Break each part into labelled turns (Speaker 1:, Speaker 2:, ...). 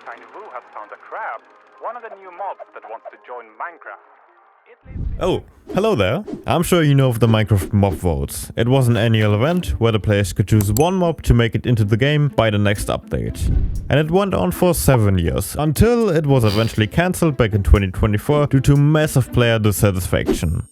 Speaker 1: TinyWoo has found a crab, one of the new mobs that wants to join Minecraft.
Speaker 2: Oh, hello there. I'm sure you know of the Minecraft mob votes. It was an annual event where the players could choose one mob to make it into the game by the next update. And it went on for 7 years, until it was eventually cancelled back in 2024 due to massive player dissatisfaction.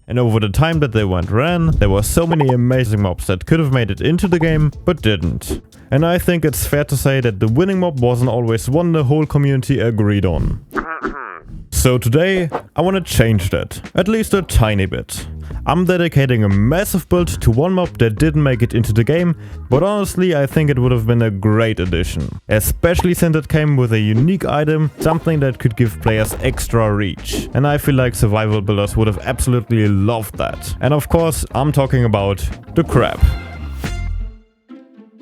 Speaker 2: And over the time that they ran, there were so many amazing mobs that could have made it into the game, but didn't. And I think it's fair to say that the winning mob wasn't always one the whole community agreed on. So today, I want to change that, at least a tiny bit. I'm dedicating a massive build to one mob that didn't make it into the game, but honestly I think it would have been a great addition. Especially since it came with a unique item, something that could give players extra reach. And I feel like survival builders would have absolutely loved that. And of course, I'm talking about the crab.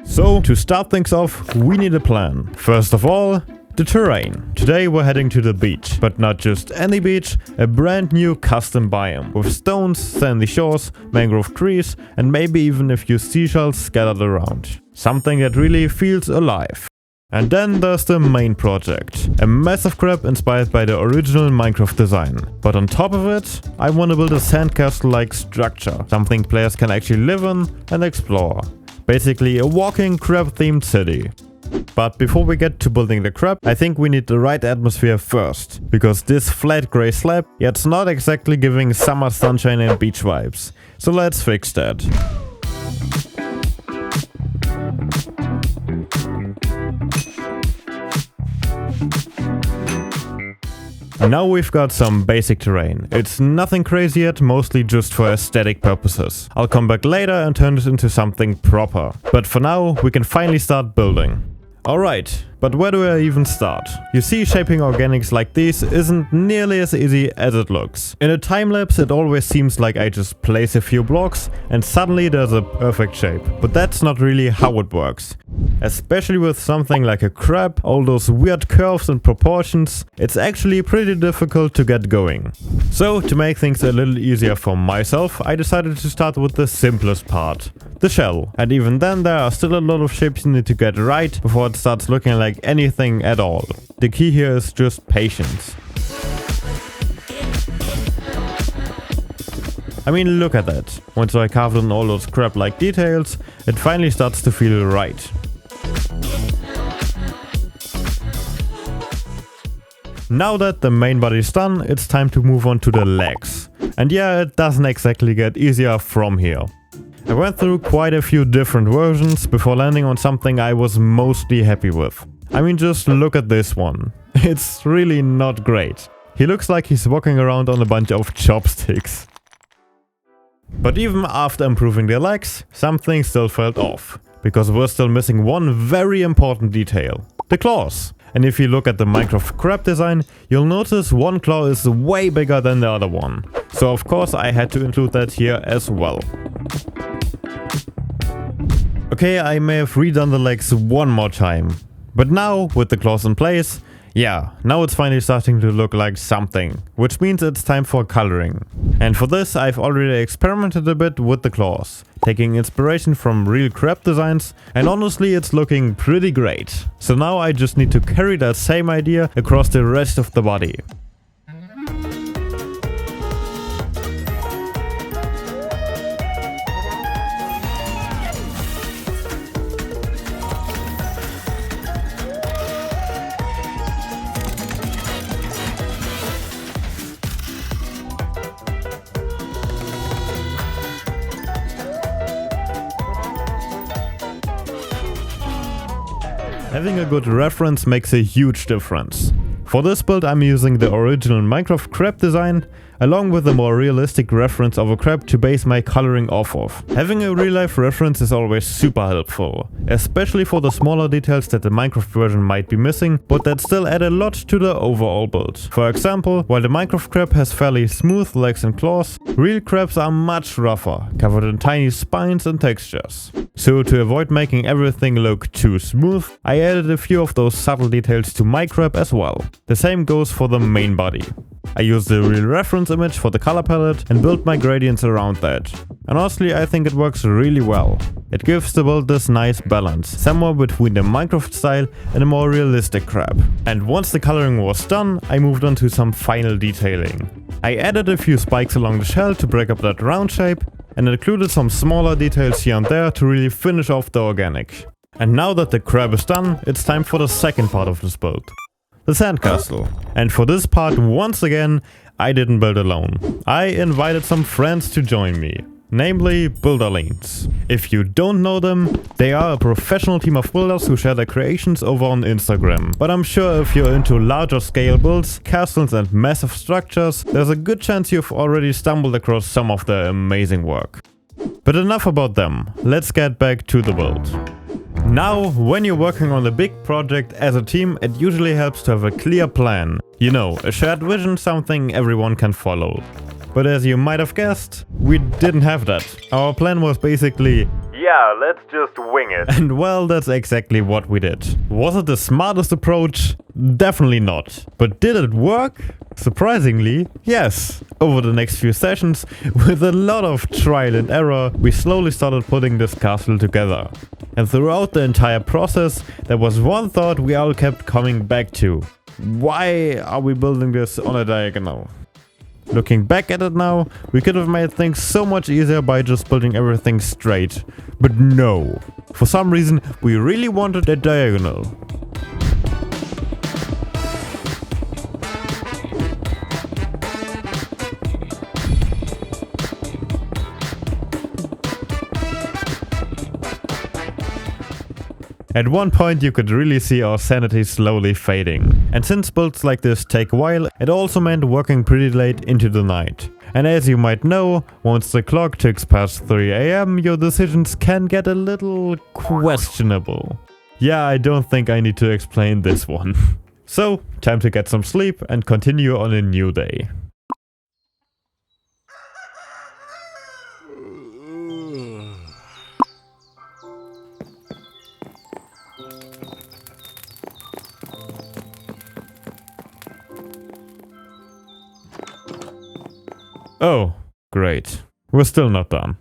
Speaker 2: So, to start things off, we need a plan. First of all, the terrain. Today we're heading to the beach, but not just any beach, a brand new custom biome with stones, sandy shores, mangrove trees and maybe even a few seashells scattered around. Something that really feels alive. And then there's the main project, a massive crab inspired by the original Minecraft design. But on top of it, I want to build a sandcastle-like structure, something players can actually live in and explore. Basically a walking crab-themed city. But before we get to building the crab, I think we need the right atmosphere first. Because this flat grey slab, yeah, it's not exactly giving summer sunshine and beach vibes. So let's fix that. Now we've got some basic terrain. It's nothing crazy yet, mostly just for aesthetic purposes. I'll come back later and turn it into something proper. But for now, we can finally start building. Alright, but where do I even start? You see, shaping organics like these isn't nearly as easy as it looks. In a time-lapse it always seems like I just place a few blocks and suddenly there's a perfect shape. But that's not really how it works. Especially with something like a crab, all those weird curves and proportions, it's actually pretty difficult to get going. So, to make things a little easier for myself, I decided to start with the simplest part, the shell. And even then there are still a lot of shapes you need to get right before it starts looking like anything at all. The key here is just patience. I mean, look at that. Once I carved in all those crab-like details, it finally starts to feel right. Now that the main body is done, it's time to move on to the legs. And yeah, it doesn't exactly get easier from here. I went through quite a few different versions before landing on something I was mostly happy with. I mean, just look at this one. It's really not great. He looks like he's walking around on a bunch of chopsticks. But even after improving the legs, something still felt off. Because we're still missing one very important detail. The claws. And if you look at the Minecraft crab design, you'll notice one claw is way bigger than the other one. So of course I had to include that here as well. Okay, I may have redone the legs one more time. But now, with the claws in place, yeah, now it's finally starting to look like something. Which means it's time for coloring. And for this I've already experimented a bit with the claws, taking inspiration from real crab designs, and honestly it's looking pretty great. So now I just need to carry that same idea across the rest of the body. Having a good reference makes a huge difference. For this build I'm using the original Minecraft crab design, along with a more realistic reference of a crab to base my coloring off of. Having a real life reference is always super helpful, especially for the smaller details that the Minecraft version might be missing, but that still add a lot to the overall build. For example, while the Minecraft crab has fairly smooth legs and claws, real crabs are much rougher, covered in tiny spines and textures. So to avoid making everything look too smooth, I added a few of those subtle details to my crab as well. The same goes for the main body. I used the real reference image for the color palette and built my gradients around that. And honestly, I think it works really well. It gives the build this nice balance, somewhere between the Minecraft style and a more realistic crab. And once the coloring was done, I moved on to some final detailing. I added a few spikes along the shell to break up that round shape, and included some smaller details here and there to really finish off the organic. And now that the crab is done, it's time for the second part of this build, the sandcastle. And for this part, once again, I didn't build alone. I invited some friends to join me, namely Builderlings. If you don't know them, they are a professional team of builders who share their creations over on Instagram. But I'm sure if you're into larger scale builds, castles and massive structures, there's a good chance you've already stumbled across some of their amazing work. But enough about them, let's get back to the build. Now, when you're working on a big project as a team, it usually helps to have a clear plan. You know, a shared vision, something everyone can follow. But as you might have guessed, we didn't have that. Our plan was basically,
Speaker 1: Yeah, let's just wing it.
Speaker 2: and well, that's exactly what we did. Was it the smartest approach? Definitely not. But did it work? Surprisingly, yes. Over the next few sessions, with a lot of trial and error, we slowly started putting this castle together. And throughout the entire process, there was one thought we all kept coming back to. Why are we building this on a diagonal? Looking back at it now, we could have made things so much easier by just building everything straight. But no. For some reason, we really wanted a diagonal. At one point you could really see our sanity slowly fading. And since builds like this take a while, it also meant working pretty late into the night. And as you might know, once the clock ticks past 3 AM, your decisions can get a little questionable. Yeah, I don't think I need to explain this one. So, time to get some sleep and continue on a new day. Oh, great. We're still not done.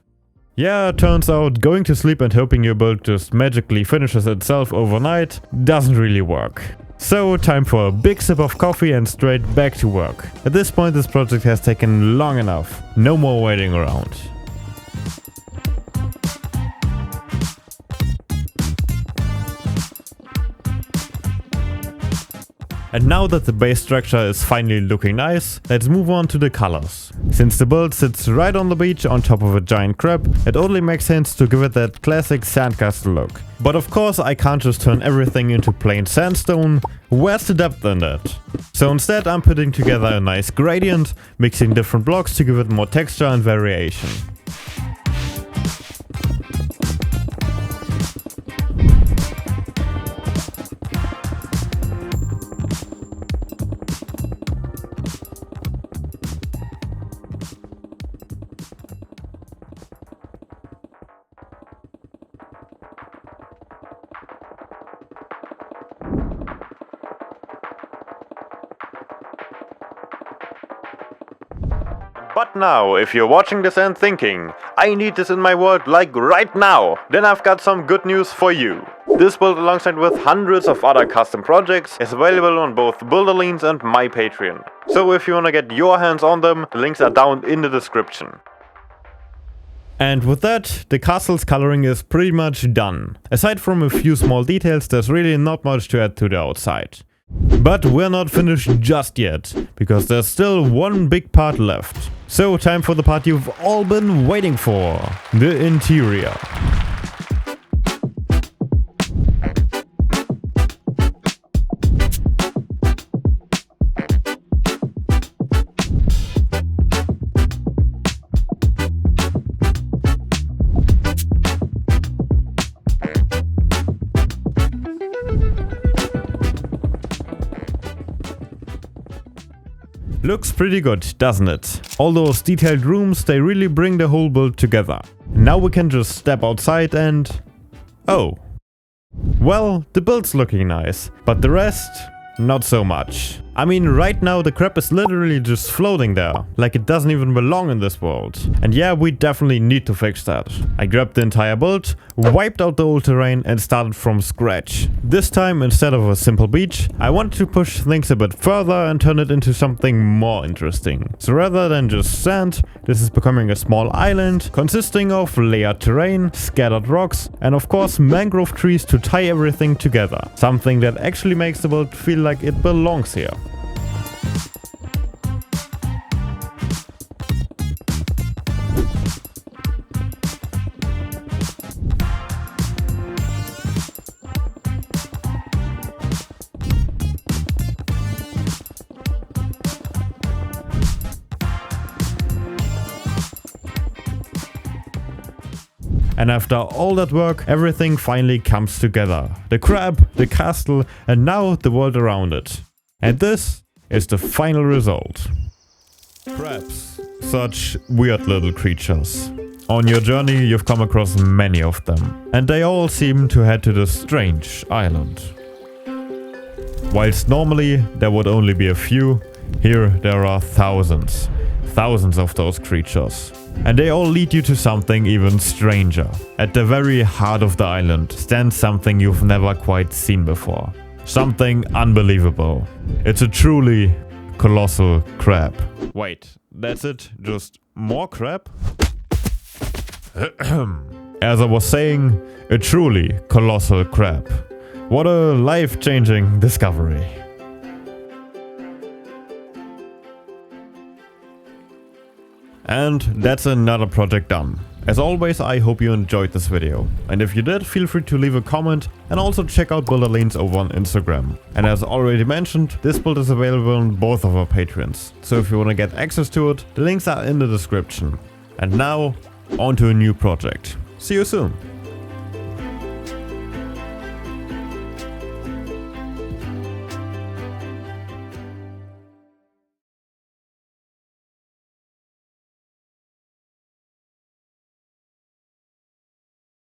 Speaker 2: Yeah, turns out going to sleep and hoping your build just magically finishes itself overnight doesn't really work. So, time for a big sip of coffee and straight back to work. At this point this project has taken long enough. No more waiting around. And now that the base structure is finally looking nice, let's move on to the colors. Since the build sits right on the beach on top of a giant crab, it only makes sense to give it that classic sandcastle look. But of course I can't just turn everything into plain sandstone. Where's the depth in that? So instead I'm putting together a nice gradient, mixing different blocks to give it more texture and variation. But now, if you're watching this and thinking, I need this in my world like right now, then I've got some good news for you. This build alongside with hundreds of other custom projects is available on both Builderlings and my Patreon. So if you wanna get your hands on them, the links are down in the description. And with that, the castle's coloring is pretty much done. Aside from a few small details, there's really not much to add to the outside. But we're not finished just yet, because there's still one big part left. So time for the part you've all been waiting for, the interior. Looks pretty good, doesn't it? All those detailed rooms, they really bring the whole build together. Now we can just step outside and... oh. Well, the build's looking nice, but the rest, not so much. I mean, right now the crab is literally just floating there, like it doesn't even belong in this world. And yeah, we definitely need to fix that. I grabbed the entire build, wiped out the old terrain and started from scratch. This time, instead of a simple beach, I wanted to push things a bit further and turn it into something more interesting. So rather than just sand, this is becoming a small island consisting of layered terrain, scattered rocks, and of course mangrove trees to tie everything together. Something that actually makes the world feel like it belongs here. And after all that work, everything finally comes together. The crab, the castle, and now the world around it. And this is the final result. Crabs. Such weird little creatures. On your journey, you've come across many of them. And they all seem to head to this strange island. Whilst normally there would only be a few, here there are thousands. Thousands of those creatures. And they all lead you to something even stranger. At the very heart of the island stands something you've never quite seen before. Something unbelievable. It's a truly colossal crab. Wait, that's it? Just more crab? As I was saying, a truly colossal crab. What a life-changing discovery. And that's another project done. As always, I hope you enjoyed this video. And if you did, feel free to leave a comment and also check out Builderlanes over on Instagram. And as already mentioned, this build is available on both of our Patreons. So if you want to get access to it, the links are in the description. And now, on to a new project. See you soon!